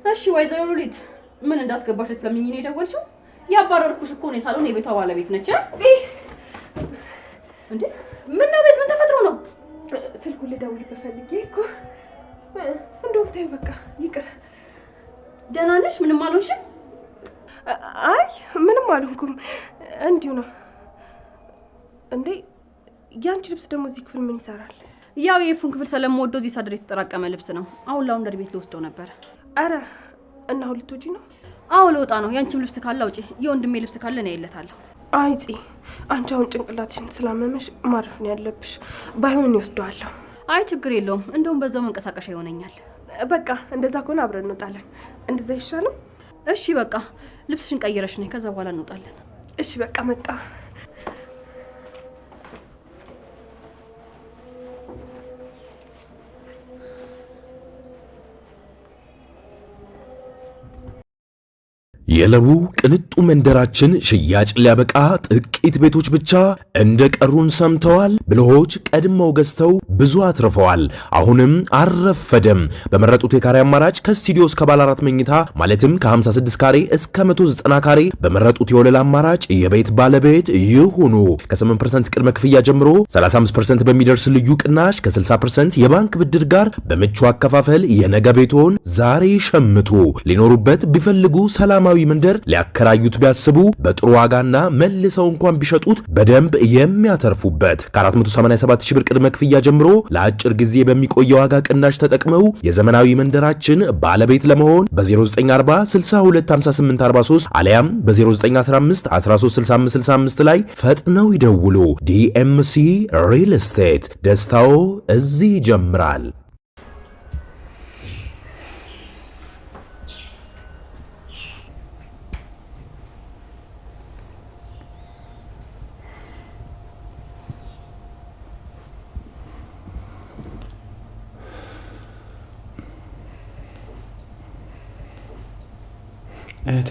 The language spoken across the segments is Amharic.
እሺ ወይዘሮ ሉሊት ምን እንዳስገባሽ ስለምኝ ነው የደወልሽው? ያባረርኩሽ እኮ ነው ሳሎን የቤቷ ባለቤት ነች። እንዴ ምን ነው ቤት ምን ተፈጥሮ ነው? ስልኩን ልደውልበት ፈልጌ እኮ እንደውም ተይው በቃ ይቅር። ደህና ነሽ? ምንም አልሆንሽም? አይ ምንም አልሆንኩም እንዲሁ ነው። እንዴ ያንቺ ልብስ ደግሞ እዚህ ክፍል ምን ይሰራል? ያው የፉን ክፍል ስለምወደው እዚህ ሳድር የተጠራቀመ ልብስ ነው። አሁን ላውንደሪ ቤት ልወስደው ነበር። አረ እና አሁን ልትወጪ ነው? አዎ ልወጣ ነው። ያንቺም ልብስ ካለ አውጪ፣ የወንድሜ ልብስ ካለ ነው ያለታለሁ። አይ አንቺ አሁን ጭንቅላትሽን ስላመመሽ ማረፍ ነው ያለብሽ። ባይሆን እኔ ወስደዋለሁ። አይ ችግር የለውም። እንደውም በዛው መንቀሳቀሻ ይሆነኛል። በቃ እንደዛ ከሆነ አብረን እንወጣለን። እንደዛ ይሻላል? እሺ በቃ ልብስሽን ቀይረሽ ነይ፣ ከዛ በኋላ እንወጣለን። እሺ በቃ መጣ። የለቡ ቅንጡ መንደራችን ሽያጭ ሊያበቃ ጥቂት ቤቶች ብቻ እንደቀሩን ሰምተዋል። ብልሆች ቀድመው ገዝተው ብዙ አትርፈዋል። አሁንም አረፈደም። በመረጡት የካሬ አማራጭ ከስቱዲዮ እስከ ባለ 4 መኝታ ማለትም ከ56 ካሬ እስከ 190 ካሬ በመረጡት የወለል አማራጭ የቤት ባለቤት ይሁኑ። ከ8% ቅድመ ክፍያ ጀምሮ 35% በሚደርስ ልዩ ቅናሽ ከ60% የባንክ ብድር ጋር በምቹ አከፋፈል የነገ ቤቶን ዛሬ ሸምቱ። ሊኖሩበት ቢፈልጉ ሰላማዊ መንደር ሊያከራዩት ቢያስቡ በጥሩ ዋጋና መልሰው እንኳን ቢሸጡት በደንብ የሚያተርፉበት ከ487 ሺህ ብር ቅድመ ክፍያ ጀምሮ ለአጭር ጊዜ በሚቆየ ዋጋ ቅናሽ ተጠቅመው የዘመናዊ መንደራችን ባለቤት ለመሆን በ0940 625843 አሊያም በ0915 136565 ላይ ፈጥነው ይደውሉ። ዲኤምሲ ሪል ስቴት ደስታው እዚህ ይጀምራል። እህቴ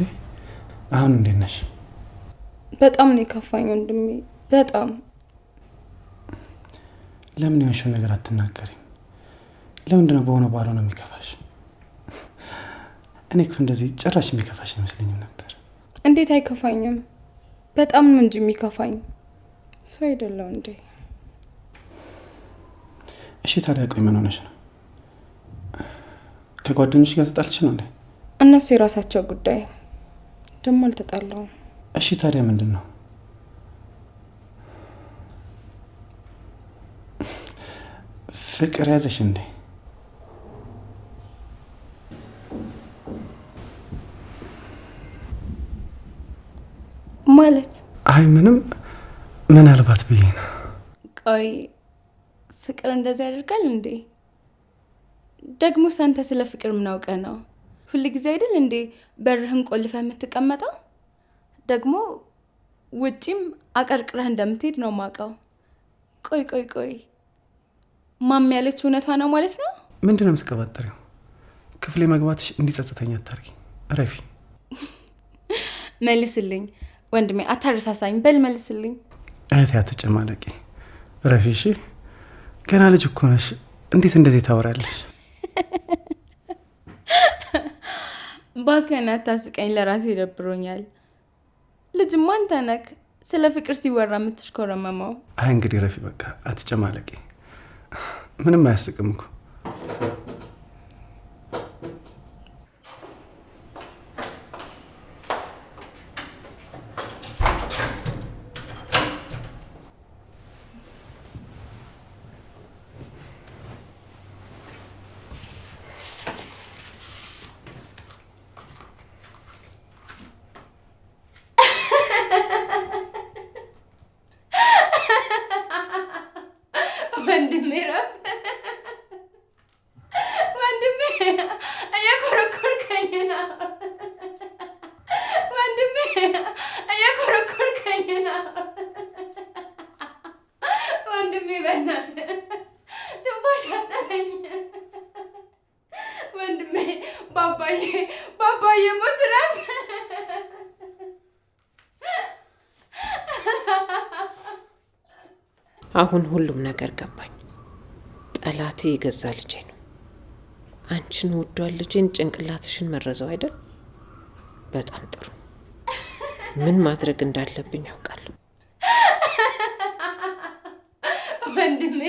አሁን እንዴት ነሽ? በጣም ነው የከፋኝ ወንድሜ፣ በጣም። ለምን የሆንሽው ነገር አትናገሪም? ለምንድን ነው በሆነ ባለው ነው የሚከፋሽ? እኔ እኮ እንደዚህ ጭራሽ የሚከፋሽ አይመስለኝም ነበር። እንዴት አይከፋኝም? በጣም ነው እንጂ የሚከፋኝ። ሰው አይደለም እንዴ? እሺ ታዲያ ቆይ ምን ሆነሽ ነው? ከጓደኞች ጋር ተጣልተሽ ነው እንዴ? እነሱ የራሳቸው ጉዳይ። ደግሞ አልተጣላሁም። እሺ ታዲያ ምንድን ነው? ፍቅር ያዘሽ እንዴ? ማለት? አይ ምንም፣ ምናልባት ብዬ ነው። ቆይ ፍቅር እንደዚህ ያደርጋል እንዴ? ደግሞ አንተ ስለ ፍቅር ምን አውቀህ ነው? ሁሉ ጊዜ አይደል እንዴ በርህን ቆልፈህ የምትቀመጠው? ደግሞ ውጪም አቀርቅረህ እንደምትሄድ ነው ማውቀው። ቆይ ማም ያለችው እውነቷ ነው ማለት ነው? ምንድን ነው የምትቀባጠሪው? ክፍሌ መግባትሽ እንዲጸጽተኝ አታርጊ። ረፊ መልስልኝ ወንድሜ፣ አታረሳሳኝ። በል መልስልኝ። እህቴ አትጨማለቂ። ረፊ እሺ፣ ገና ልጅ እኮ ነሽ። እንዴት እንደዚህ ታወራለሽ? ባከና ታስቀኝ። ለራሴ ደብሮኛል። ልጅማ አንተ ነህ ስለ ፍቅር ሲወራ የምትሽኮረመመው። አይ እንግዲህ ረፊ በቃ አትጨማለቂ። ምንም አያስቅም እኮ። ባባዬ ሞትራፍ አሁን ሁሉም ነገር ገባኝ። ጠላቴ የገዛ ልጄ ነው። አንቺን ወዷል ልጄን ጭንቅላትሽን መረዘው አይደል? በጣም ጥሩ። ምን ማድረግ እንዳለብኝ ያውቃለሁ። ወንድሜ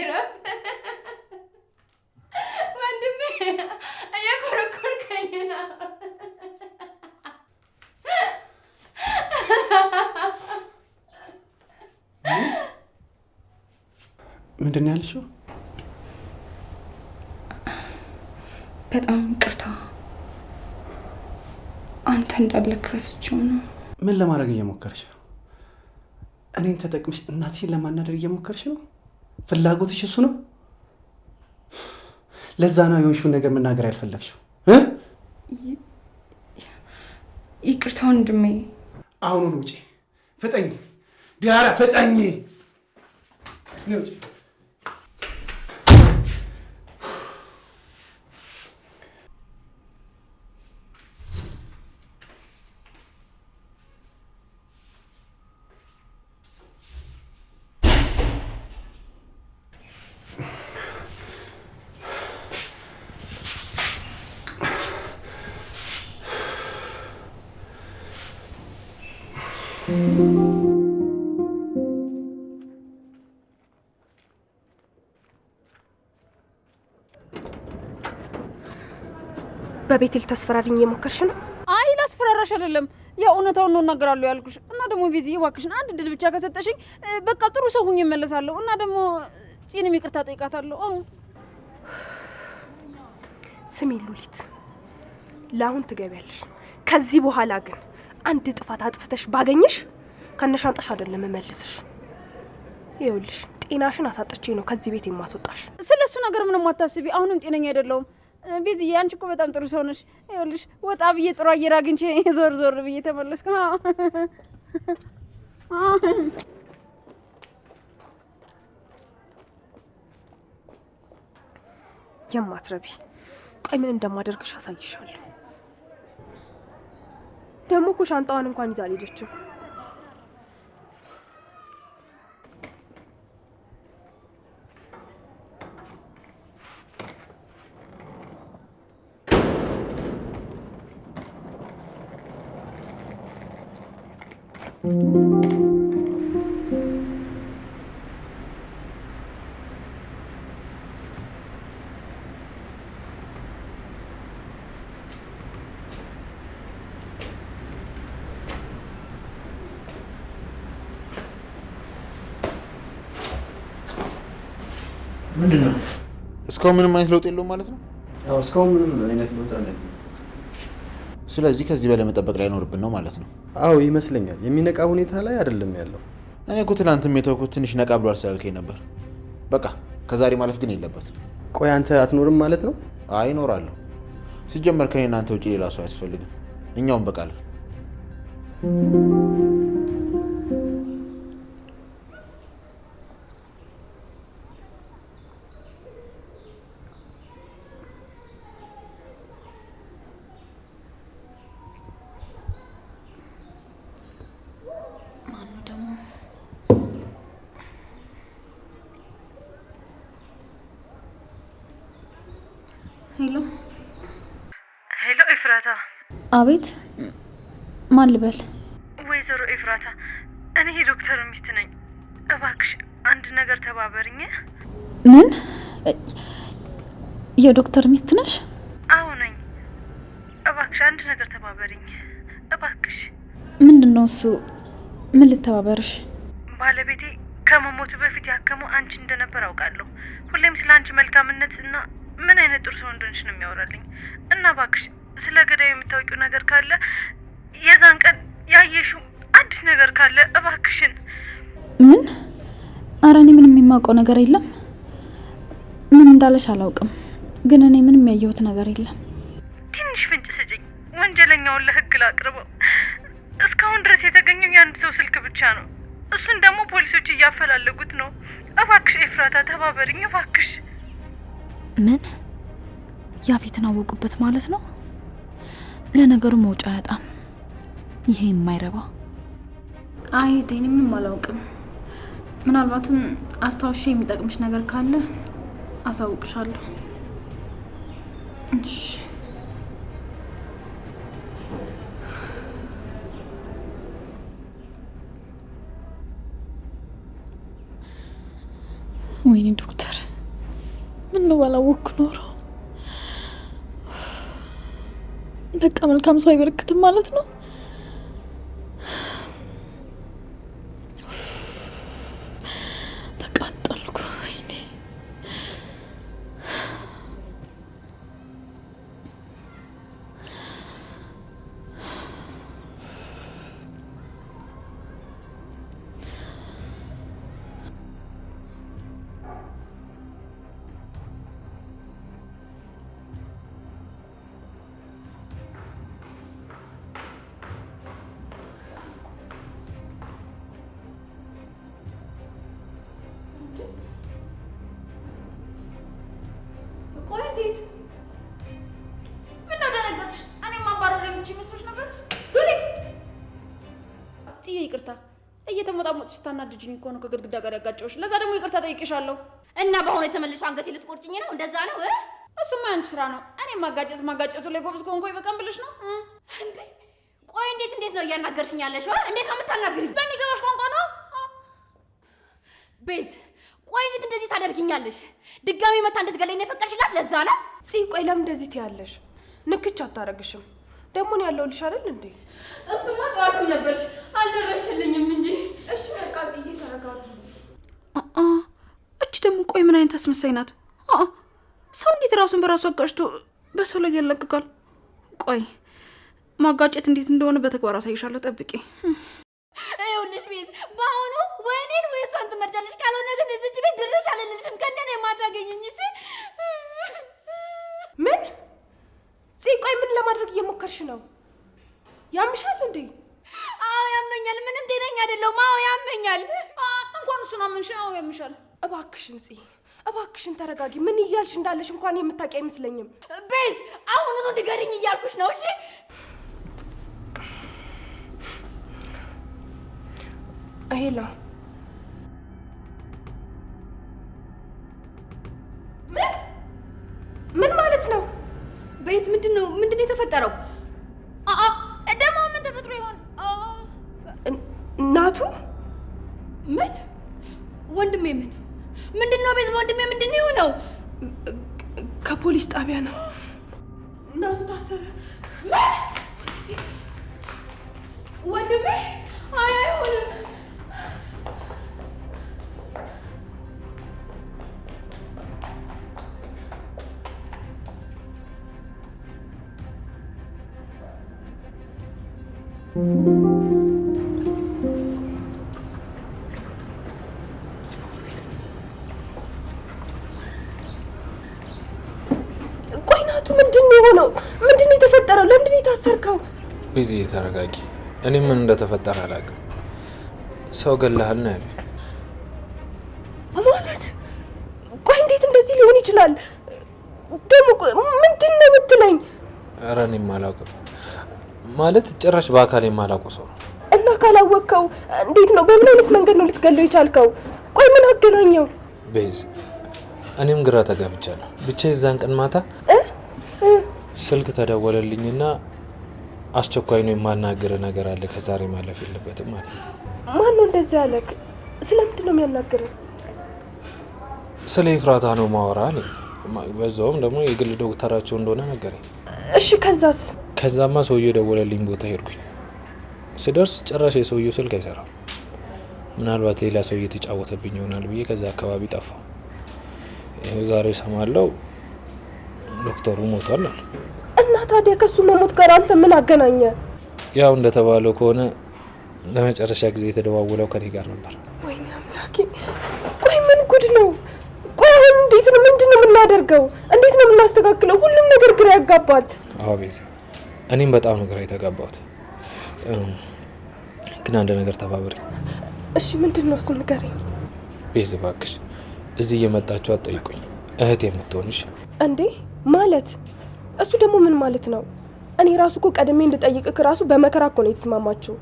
እየኮረኮርከኝ ነው። ምንድን ያልሽው? በጣም ይቅርታ። አንተ እንዳለክ ረስቼው ነው። ምን ለማድረግ እየሞከርሽ? እኔን ተጠቅመሽ እናትሽን ለማናደር እየሞከርሽ ነው? ፍላጎትሽ እሱ ነው? ለዛ ነው የሆንሽውን ነገር መናገር ያልፈለግሽው? ይቅርታ ወንድሜ። አሁኑን ውጪ! ፍጠኝ ዲያራ፣ ፍጠኝ! ውጪ! በቤት ልታስፈራሪኝ እየሞከርሽ ነው? አይ ላስፈራራሽ አይደለም፣ ያው እውነታውን ነው እናገራለሁ ያልኩሽ። እና ደግሞ ቤዝዬ እባክሽን አንድ ድል ብቻ ከሰጠሽኝ በቃ ጥሩ ሰው ሁኜ እመለሳለሁ። እና ደግሞ ጽንም ይቅርታ ጠይቃታለሁ። ስሚ ሉሊት፣ ለአሁን ትገቢያለሽ። ከዚህ በኋላ ግን አንድ ጥፋት አጥፍተሽ ባገኝሽ ከነሻንጣሽ አይደለም እመልስሽ። ይኸውልሽ ጤናሽን አሳጥቼ ነው ከዚህ ቤት የማስወጣሽ። ስለሱ ነገር ምንም አታስቢ። አሁንም ጤነኛ አይደለሁም። ቤዝዬ አንቺ እኮ በጣም ጥሩ ሰው ነሽ። ይኸውልሽ ወጣ ብዬ ጥሩ አየር አግኝቼ ዞር ብዬ ተመለስኩ። የማትረቢ ቆይ ምን እንደማደርግሽ አሳይሻለሁ። ደግሞ እኮ ሻንጣዋን እንኳን ይዛ አልሄደችም። ምንድነው? እስካሁን ምንም አይነት ለውጥ የለውም ማለት ነው? ያው እስካሁን ምንም አይነት ለውጥ አላየሁም። ስለዚህ ከዚህ በላይ መጠበቅ ላይ ኖርብን ነው ማለት ነው? አዎ ይመስለኛል። የሚነቃ ሁኔታ ላይ አይደለም ያለው። እኔ እኮ ትናንትም የተውኩት ትንሽ ነቃ ብሏል ስላልከኝ ነበር። በቃ ከዛሬ ማለፍ ግን የለበት። ቆይ አንተ አትኖርም ማለት ነው? አይ እኖራለሁ። ሲጀመር ከኔ እናንተ ውጪ ሌላ ሰው አያስፈልግም። እኛውን በቃለን። ሄሎ ኤፍራታ። አቤት፣ ማን ልበል? ወይዘሮ ኤፍራታ፣ እኔ ዶክተር ሚስት ነኝ። እባክሽ አንድ ነገር ተባበሪኝ። ምን? የዶክተር ሚስት ነሽ? አዎ ነኝ። እባክሽ አንድ ነገር ተባበሪኝ እባክሽ። ምንድነው እሱ? ምን ልተባበርሽ? ባለቤቴ ከመሞቱ በፊት ያከመው አንቺ እንደነበር አውቃለሁ። ሁሌም ስለ አንቺ መልካምነት እና ምን አይነት ጥሩ ሰው እንደሆንሽ ነው የሚያወራልኝ። እና እባክሽ ስለ ገዳዩ የምታውቂው ነገር ካለ፣ የዛን ቀን ያየሽው አዲስ ነገር ካለ እባክሽን። ምን? ኧረ እኔ ምንም የማውቀው ነገር የለም። ምን እንዳለሽ አላውቅም፣ ግን እኔ ምንም ያየሁት ነገር የለም። ትንሽ ፍንጭ ስጭኝ፣ ወንጀለኛውን ለህግ ላቅርበው። እስካሁን ድረስ የተገኘው የአንድ ሰው ስልክ ብቻ ነው። እሱን ደግሞ ፖሊሶች እያፈላለጉት ነው። እባክሽ ኤፍራታ ተባበሪኝ እባክሽ። ምን? ያፌትን አወቁበት ማለት ነው? ለነገሩ መውጫ አያጣም ይሄ የማይረባ። አይ እኔ ምንም አላውቅም። ምናልባትም አስታውሼ የሚጠቅምሽ ነገር ካለ አሳውቅሻለሁ። እሺ ወይኔ ዶክተር ምን ነው ባላወቅኩ ኖሮ። በቃ መልካም ሰው አይበረክትም ማለት ነው። ተቃጠልኩ። ወይኔ ቆይ እንዴት ምን አደረገች? እኔ ማባረረኝ እንጂ መስሎሽ ነበር? ሉሊት ጽዬ ይቅርታ፣ እየተሞጣሞጥሽ ስታናድጂኝ እኮ ነው ከግድግዳ ጋር ያጋጨሁሽ። ለዛ ደግሞ ይቅርታ ጠይቄሻለሁ። እና በአሁኑ የተመለሽ አንገቴ ልትቆርጭኝ ነው? እንደዛ ነው? እሱማ ያንቺ ስራ ነው። እኔ ማጋጨቱ ላይ ጎበዝ ከሆንኩ ይበቃም ብለሽ ነው እንዴ? ቆይ እንዴት ነው እያናገርሽኝ ያለሽ? እንዴት ነው የምታናግሪኝ? በሚገባሽ ቋንቋ ነው ቤዝ። ቆይ እንዴት እንደዚህ ታደርጊኛለሽ? ድጋሚ መታ እንድትገለኝ ነው የፈቀድሽላት? ለዛ ነው ቆይ ለምን እንደዚህ ትያለሽ? ንክች አታረግሽም። ደግሞ ነው ያለውልሽ አይደል እንዴ? እሱማ ጠዋትም ነበርሽ አልደረሽልኝም እንጂ። እሺ በቃ ጽዬ ተረጋጊ። እቺ ደግሞ ቆይ ምን አይነት አስመሳይ ናት? ሰው እንዴት ራሱን በራሱ አጋጭቶ በሰው ላይ ያለቅቃል? ቆይ ማጋጨት እንዴት እንደሆነ በተግባር አሳይሻለሁ። ጠብቂ። ይኸውልሽ ቤዝ፣ በአሁኑ ወይኔን ወይ እሷን ትመርጫለሽ። ካልሆነ ግን እዚህ ቤት ድርሽ አልልልሽም። ከእንደኔ የማታገኝኝ። እሺ ምን ቆይ ምን ለማድረግ እየሞከርሽ ነው? ያምሻል እንዴ? አዎ ያመኛል። ምንም ጤነኛ አይደለሁም። አዎ ያመኛል። እንኳን እሱን አመንሽ። አዎ ያምሻል። እባክሽን እባክሽን ተረጋጊ። ምን እያልሽ እንዳለሽ እንኳን የምታውቂ አይመስለኝም። ቤዝ አሁኑኑ ንገሪኝ እያልኩሽ ነው። እሺ ሄላ ምን ማለት ነው? ቤዝ ምንድነው የተፈጠረው? ደግሞ ምን ተፈጥሮ ይሆን? ናቱ ምን ወንድሜ ምንድነው? ቤዝ ወንድሜ ምንድነው የሆነው? ከፖሊስ ጣቢያ ነው። ናቱ ታሰረ። ወንድሜ አይሆንም። ቆይ ናቱ ምንድነው የሆነው? ምንድነው የተፈጠረው? ለምንድነው የታሰርከው? ቤዚ ተረጋጊ። እኔ ምን እንደተፈጠረ አላውቅም። ሰው ገለሃል ነው ያለ ማለት። ቆይ እንዴት እንደዚህ ሊሆን ይችላል? ደግሞ ምንድነው የምትለኝ? ኧረ እኔም አላውቅም። ማለት ጭራሽ በአካል የማላውቀው ሰው ነው። እና ካላወቅከው እንዴት ነው? በምን አይነት መንገድ ነው ልትገለው የቻልከው? ቆይ ምን አገናኘው? ቤዚ እኔም ግራ ተጋብቻለሁ። ብቻ የዛን ቀን ማታ ስልክ ተደወለልኝና አስቸኳይ ነው የማናገር ነገር አለ፣ ከዛሬ ማለፍ የለበትም ማለት ነው። ማን ነው እንደዚህ ያለክ? ስለምንድን ነው የሚያናገረው? ስለ ኤፍራታ ነው ማወራ አለኝ። በዛውም ደግሞ የግል ዶክተራቸው እንደሆነ ነገረኝ። እሺ ከዛስ? ከዛማ ሰውዬው የደወለልኝ ቦታ ሄድኩኝ። ስደርስ ጭራሽ የሰውዬው ስልክ አይሰራም። ምናልባት ሌላ ሰው እየተጫወተብኝ ይሆናል ብዬ ከዛ አካባቢ ጠፋው። ዛሬ ሰማለው ዶክተሩ ሞቷል አለ። እና ታዲያ ከሱ መሞት ጋር አንተ ምን አገናኘ? ያው እንደተባለው ከሆነ ለመጨረሻ ጊዜ የተደዋወለው ከኔ ጋር ነበር። ወይኔ አምላኬ! ቆይ ምን ጉድ ነው? ቆይ አሁን እንዴት ነው? ምንድን ነው የምናደርገው? እንዴት ነው የምናስተካክለው? ሁሉም ነገር ግራ ያጋባል። አዎ ቤዛ፣ እኔም በጣም ነው ግራ የተጋባሁት። ግን አንድ ነገር ተባበሪ። እሺ ምንድን ነው? እሱ ንገረኝ። ቤዛ እባክሽ እዚህ እየመጣችሁ አትጠይቁኝ። እህቴ የምትሆንሽ እንዴ ማለት? እሱ ደግሞ ምን ማለት ነው? እኔ ራሱ እኮ ቀድሜ እንድጠይቅክ ራሱ በመከራ እኮ ነው የተስማማችሁ።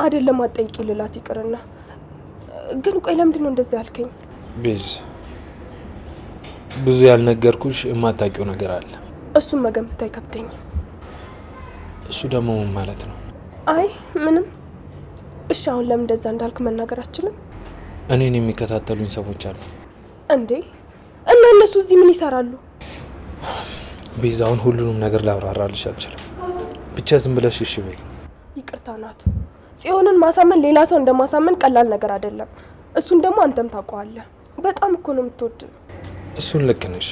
አይደለም አትጠይቂ ልላት ይቅርና። ግን ቆይ ለምንድን ነው እንደዚህ ያልከኝ? ቤዛ ብዙ ያልነገርኩሽ የማታውቂው ነገር አለ። እሱን መገመት አይከብደኝም። እሱ ደግሞ ምን ማለት ነው? አይ ምንም። እሺ አሁን ለምን እንደዛ እንዳልክ መናገር አትችልም? እኔን የሚከታተሉኝ ሰዎች አሉ እንዴ? እና እነሱ እዚህ ምን ይሰራሉ? ቤዛውን ሁሉንም ነገር ላብራራልሽ አልችልም። ብቻ ዝም ብለሽ እሺ በይ። ይቅርታ ናቱ። ጽዮንን ማሳመን ሌላ ሰው እንደማሳመን ቀላል ነገር አይደለም። እሱን ደግሞ አንተም ታውቀዋለህ። በጣም እኮ ነው የምትወድ። እሱን ልክ ነሽ፣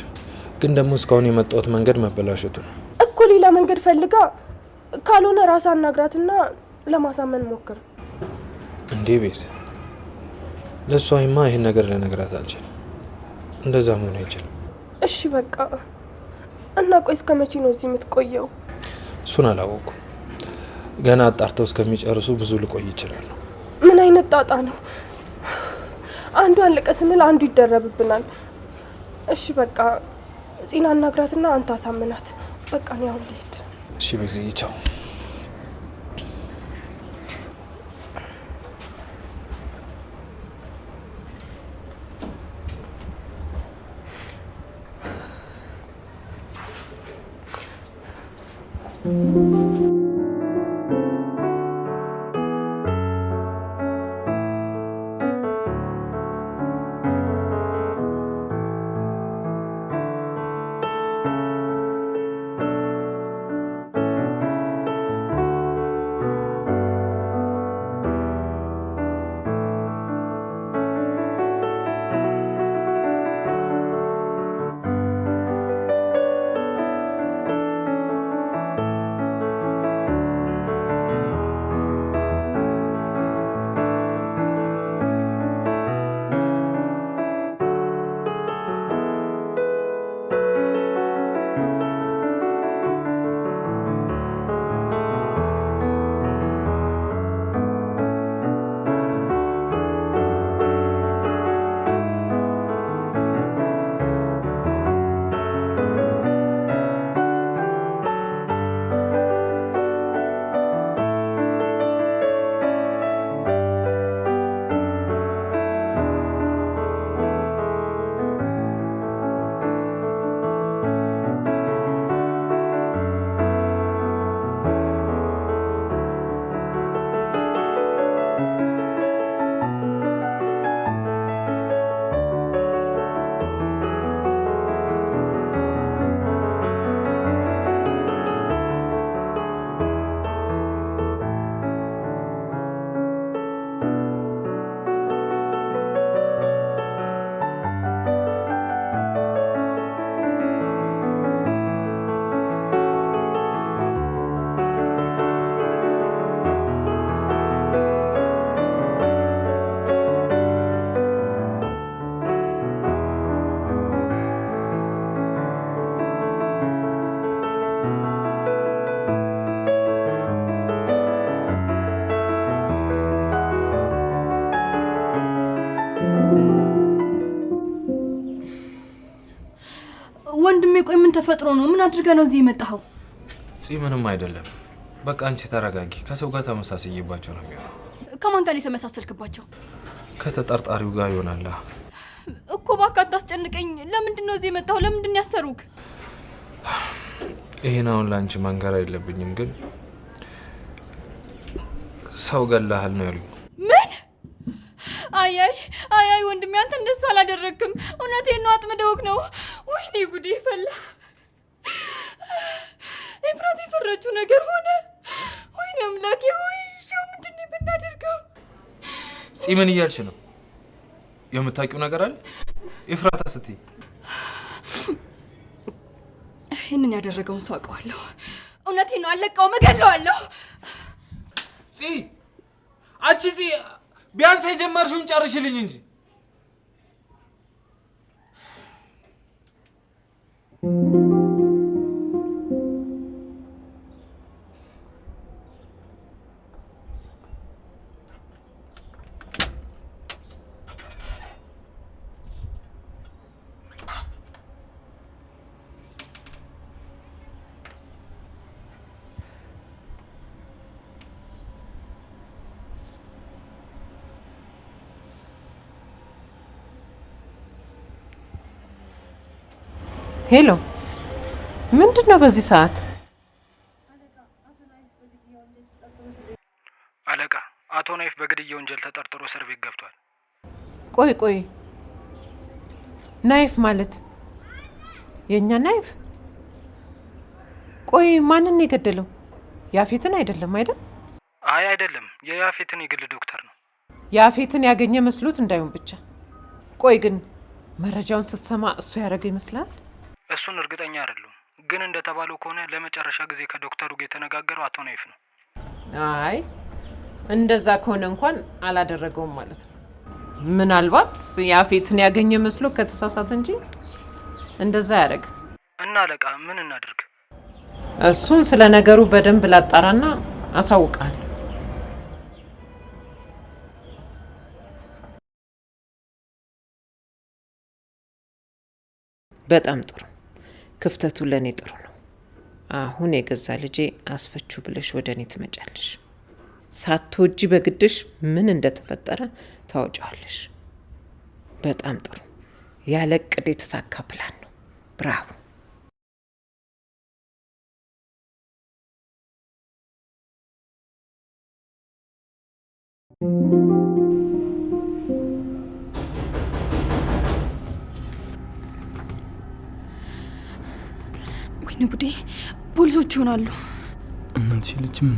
ግን ደግሞ እስካሁን የመጣሁት መንገድ መበላሸቱ ነው እኮ። ሌላ መንገድ ፈልጋ ካልሆነ ራስ አናግራትና ለማሳመን ሞክር። እንዴ ቤዛ፣ ለእሷማ ይህን ነገር ልነግራት አልችልም። እንደዛ መሆን አይችልም። እሺ በቃ እና ቆይ እስከ መቼ ነው እዚህ የምትቆየው? እሱን አላወኩም። ገና አጣርተው እስከሚጨርሱ ብዙ ልቆይ ይችላል። ምን አይነት ጣጣ ነው? አንዱ አለቀ ስንል አንዱ ይደረብብናል። እሺ በቃ ጺና አናግራትና አንተ አሳምናት። በቃ ነው ያው ልሂድ። እሺ ቤዛ፣ ቻው። ወንድሜ ቆይ ምን ተፈጥሮ ነው? ምን አድርገህ ነው እዚህ የመጣኸው? ምንም አይደለም። በቃ አንቺ ተረጋጊ። ከሰው ጋር ተመሳስይባቸው ነው የሚሆነው። ከማን ጋር የተመሳሰልክባቸው? ከተጠርጣሪው ጋር ይሆናል እኮ። እባክህ አታስጨንቀኝ። ለምንድን ነው እዚህ የመጣኸው? ለምንድን ነው ያሰሩክ? ይሄን አሁን ላንቺ መንገር አይለብኝም፣ ግን ሰው ገላሃል ነው ያሉኝ። ምን? አይ ወንድሜ አንተ እንደሱ አላደረክም። እውነቴን ነው፣ አጥምደውክ ነው። ወይኔ ጉዴ ፈላ። ኤፍራት የፈራችው ነገር ሆነ። ወይኔ አምላኬ ሆይ፣ ሻው ምንድን ነው የምናደርገው? ምን እያልሽ ነው? የምታውቂው ነገር አለ ኤፍራታ ስትይ? ይህንን ያደረገውን ሰው አውቀዋለሁ። እውነቴን ነው፣ አለቀውም፣ እገለዋለሁ። አንቺ ቢያንስ የጀመርሽውን ጨርሽልኝ እንጂ። ሄሎ፣ ምንድነው በዚህ ሰዓት? አለቃ አቶ ናይፍ በግድያ ወንጀል ተጠርጥሮ እስር ቤት ገብቷል። ቆይ ናይፍ ማለት የኛ ናይፍ? ቆይ ማንን የገደለው? ያፌትን አይደለም አይደል? አይ አይደለም፣ የያፌትን የግል ዶክተር ነው። ያፌትን ያገኘ መስሎት እንዳይሆን ብቻ። ቆይ ግን መረጃውን ስትሰማ እሱ ያደረገ ይመስላል? እሱን እርግጠኛ አይደለም፣ ግን እንደተባለው ከሆነ ለመጨረሻ ጊዜ ከዶክተሩ ጋር የተነጋገረው አቶ ናይፍ ነው። አይ እንደዛ ከሆነ እንኳን አላደረገውም ማለት ነው። ምናልባት ያፌትን ያገኘ መስሎ ከተሳሳተ እንጂ እንደዛ ያደረግ እና አለቃ ምን እናድርግ? እሱን ስለ ነገሩ በደንብ ላጣራና አሳውቃለሁ። በጣም ጥሩ። ክፍተቱ ለኔ ጥሩ ነው። አሁን የገዛ ልጄ አስፈቹ ብለሽ ወደ እኔ ትመጫለሽ። ሳትወጂ በግድሽ ምን እንደተፈጠረ ታወጫዋለሽ። በጣም ጥሩ። ያለ እቅድ የተሳካ ፕላን ነው። ብራቮ። ወይኔ ጉዴ! ፖሊሶች ይሆናሉ። እናትሽ ልጅም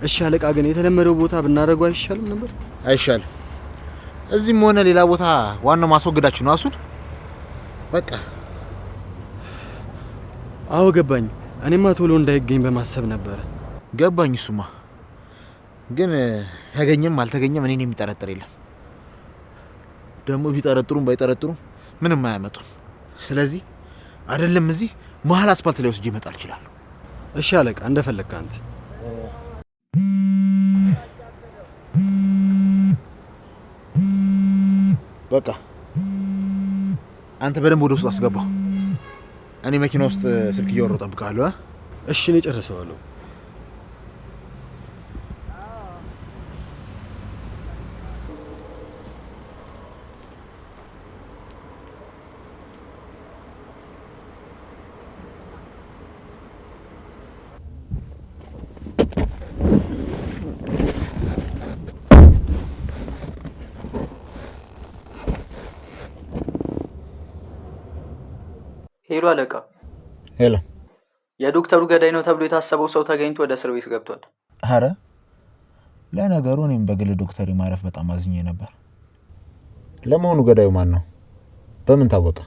እሺ አለቃ፣ ግን የተለመደው ቦታ ብናደርገው አይሻልም ነበር? አይሻልም። እዚህም ሆነ ሌላ ቦታ ዋናው ማስወገዳችሁ ነው። አሱን በቃ አዎ ገባኝ። እኔማ ቶሎ እንዳይገኝ በማሰብ ነበር። ገባኝ። እሱማ ግን ተገኘም አልተገኘም እኔን የሚጠረጥር የለም። ደግሞ ቢጠረጥሩም ባይጠረጥሩም ምንም አያመጡም። ስለዚህ አይደለም እዚህ መሀል አስፓልት ላይ ወስጄ መጣል እችላለሁ። እሺ አለቃ፣ እንደፈለግህ አንተ። በቃ አንተ በደንብ ወደ ውስጥ አስገባው። እኔ መኪና ውስጥ ስልክ እያወራሁ እጠብቅሃለሁ። እሺ፣ እኔ ጨርሰዋለሁ። ሄሎ አለቃ። ሄሎ። የዶክተሩ ገዳይ ነው ተብሎ የታሰበው ሰው ተገኝቶ ወደ እስር ቤት ገብቷል። አረ ለነገሩ እኔም በግል ዶክተር ማረፍ በጣም አዝኜ ነበር። ለመሆኑ ገዳዩ ማን ነው? በምን ታወቀ?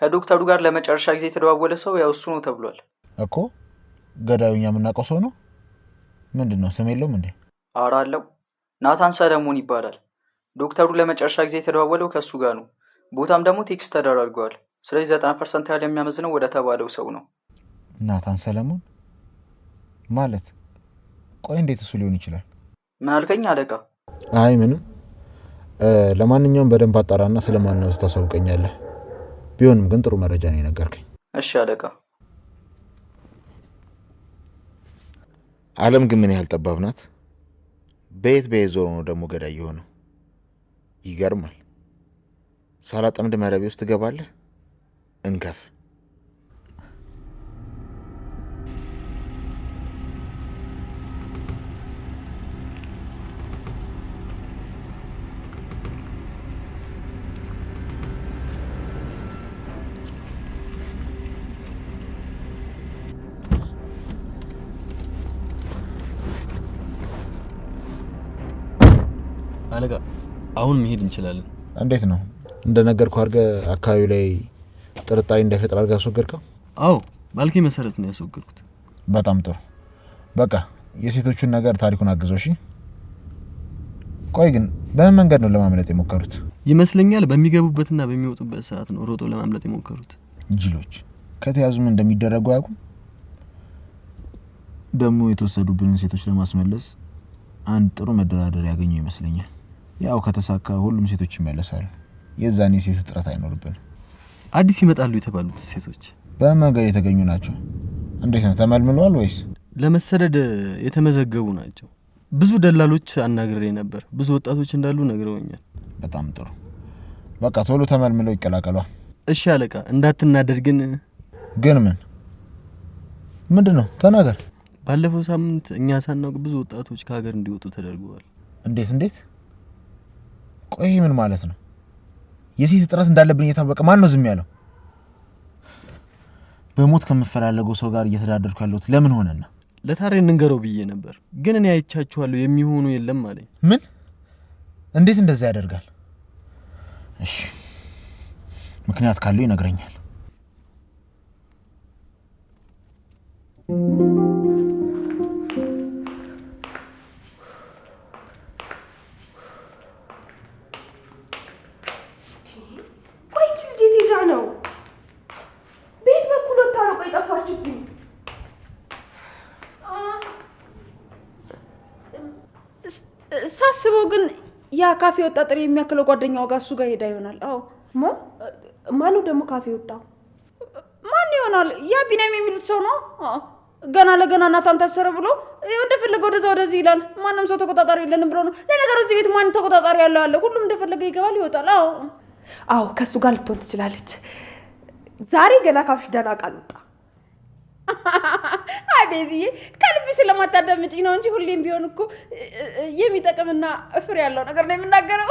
ከዶክተሩ ጋር ለመጨረሻ ጊዜ የተደዋወለ ሰው ያው እሱ ነው ተብሏል እኮ። ገዳዩ እኛ የምናውቀው ሰው ነው? ምንድነው ስም የለውም እንዴ? ኧረ አለው። ናታን ሰለሞን ይባላል። ዶክተሩ ለመጨረሻ ጊዜ የተደዋወለው ከሱ ጋር ነው። ቦታም ደግሞ ቴክስት ተደራርገዋል። ስለዚህ 90% ያህል የሚያመዝነው ወደ ተባለው ሰው ነው። ናታን ሰለሞን ማለት? ቆይ እንዴት እሱ ሊሆን ይችላል? ምን አልከኝ አለቃ? አይ ምንም። ለማንኛውም በደንብ አጣራና ስለማንነቱ ታሳውቀኛለህ። ቢሆንም ግን ጥሩ መረጃ ነው የነገርከኝ። እሺ አለቃ። ዓለም ግን ምን ያህል ጠባብ ናት። በየት ዞሮ ነው ደግሞ ገዳይ የሆነው? ይገርማል። ሳላጠምድ መረቤ ውስጥ ትገባለህ። እንከፍ። አለቃ አሁን መሄድ እንችላለን። እንዴት ነው? እንደነገርኩህ አድርገህ አካባቢው ላይ ጥርጣሬ እንዳይፈጠር አድርገህ አስወገድከው? አዎ ባልኬ መሰረት ነው ያስወገድኩት። በጣም ጥሩ። በቃ የሴቶቹን ነገር ታሪኩን አግዘው። እሺ ቆይ ግን በምን መንገድ ነው ለማምለጥ የሞከሩት? ይመስለኛል በሚገቡበትና በሚወጡበት ሰዓት ነው ሮጦ ለማምለጥ የሞከሩት። ጅሎች ከተያዙም እንደሚደረጉ አያውቁም። ደግሞ የተወሰዱብንን ሴቶች ለማስመለስ አንድ ጥሩ መደራደር ያገኙ ይመስለኛል። ያው ከተሳካ ሁሉም ሴቶች ይመለሳሉ። የዛኔ ሴት እጥረት አይኖርብን። አዲስ ይመጣሉ የተባሉት ሴቶች በመንገድ የተገኙ ናቸው? እንዴት ነው ተመልምለዋል ወይስ? ለመሰደድ የተመዘገቡ ናቸው። ብዙ ደላሎች አናግሬ ነበር። ብዙ ወጣቶች እንዳሉ ነግረውኛል። በጣም ጥሩ። በቃ ቶሎ ተመልምለው ይቀላቀሏል። እሺ አለቃ። እንዳትናደድ ግን ምንድነው? ተናገር። ባለፈው ሳምንት እኛ ሳናውቅ ብዙ ወጣቶች ከሀገር እንዲወጡ ተደርገዋል። እንዴት? ቆይ ምን ማለት ነው? የሴት እጥረት እንዳለብን እየታወቀ ማን ነው ዝም ያለው? በሞት ከምፈላለገው ሰው ጋር እየተዳደርኩ ያለሁት ለምን ሆነና? ለታሬ እንንገረው ብዬ ነበር፣ ግን እኔ አይቻችኋለሁ የሚሆኑ የለም አለኝ። ምን? እንዴት እንደዛ ያደርጋል? እሺ ምክንያት ካለው ይነግረኛል። ሳስበው ግን ያ ካፌ ወጣ ጥሬ የሚያክለው ጓደኛው ጋር እሱ ጋር ሄዳ ይሆናል። አዎ ማኑ ደግሞ ካፌ ወጣው? ማን ይሆናል? ያ ቢናም የሚሉት ሰው ነው። ገና ለገና ናታን ታሰረ ብሎ እንደፈለገ ወደዚህ ይላል። ማንም ሰው ተቆጣጣሪ የለንም ብሎ ነው። ለነገሩ እዚህ ቤት ማን ተቆጣጣሪ ያለው አለ? ሁሉም እንደፈለገ ይገባል ይወጣል። አዎ ከሱ ጋር ልትሆን ትችላለች። ዛሬ ገና ካፍሽ ደህና ቃል ወጣ። አቤዚዬ ከልብ ስለማታዳምጪኝ ነው እንጂ ሁሌም ቢሆን እኮ የሚጠቅምና ፍሬ ያለው ነገር ነው የምናገረው።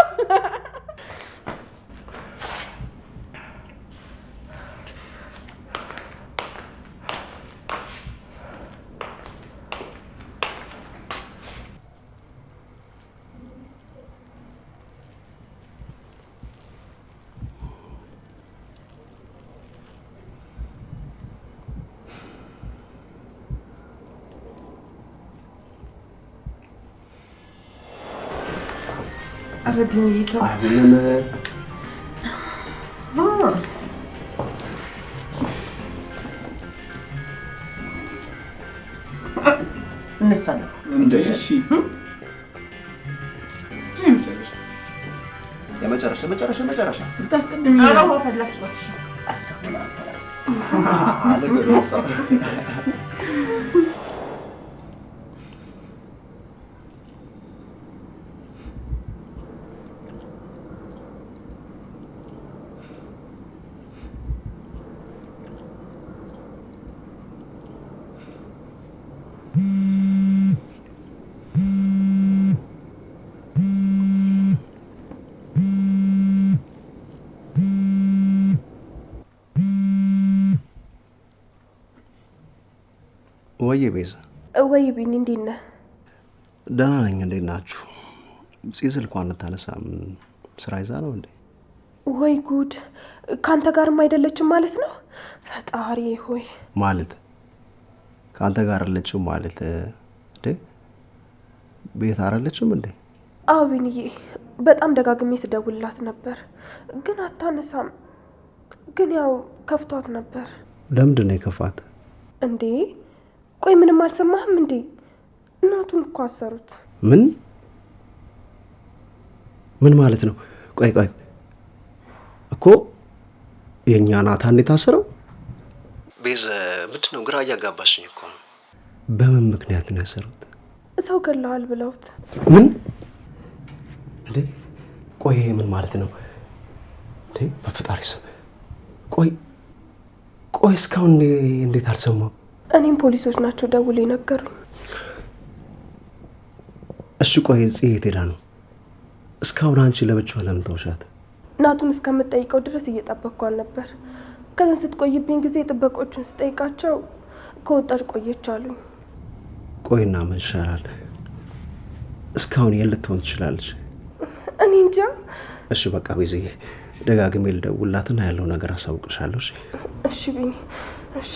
አረብኝ ይሄ እንሳለ እንደ እሺ የመጨረሻ ልታስቀድም አላው ፈላስ ወጥሽ ወይ ቤዛ? ወይ ቢኒ እንዴት ነህ? ደህና ነኝ። እንዴት ናችሁ? ስልኳን አታነሳም። ስራ ይዛ ነው እንዴ? ወይ ጉድ! ካንተ ጋርም አይደለችም ማለት ነው? ፈጣሪ ሆይ! ማለት ካንተ ጋር አይደለችም ማለት እንዴ? ቤት አይደለችም እንዴ? አዎ ቢኒዬ፣ በጣም ደጋግሜ ስደውልላት ነበር ግን አታነሳም። ግን ያው ከፍቷት ነበር። ለምንድን ነው የከፋት እንዴ? ቆይ ምንም አልሰማህም እንዴ? እናቱን እኮ አሰሩት። ምን ማለት ነው? ቆይ እኮ የኛ ናታን የታሰረው? ቤዛ ምንድነው? ግራ እያጋባሽኝ እኮ ነው። በምን ምክንያት ነው ያሰሩት? ሰው ገለዋል ብለውት። ምን እንዴ? ቆይ ምን ማለት ነው እንዴ? በፈጣሪ ስም ቆይ እስካሁን እንዴት አልሰማው? እኔም ፖሊሶች ናቸው ደውለው ነገሩኝ። እሺ ቆይ እዚህ የት ሄዳ ነው? እስካሁን አንቺ ለብቻዋ ለምን ተውሻት? ናቱን እስከምጠይቀው ድረስ እየጠበቅኳት ነበር። ከዛ ስትቆይብኝ ጊዜ ጥበቆቹን ስጠይቃቸው ከወጣች ቆየች አሉኝ። ቆይና ምን ይሻላል? እስካሁን የት ልትሆን ትችላለች? እኔ እንጃ። እሺ በቃ ቤዝዬ ደጋግሜ ልደውልላትና ያለው ነገር አሳውቅሻለሁ። እሺ ቢኒ። እሺ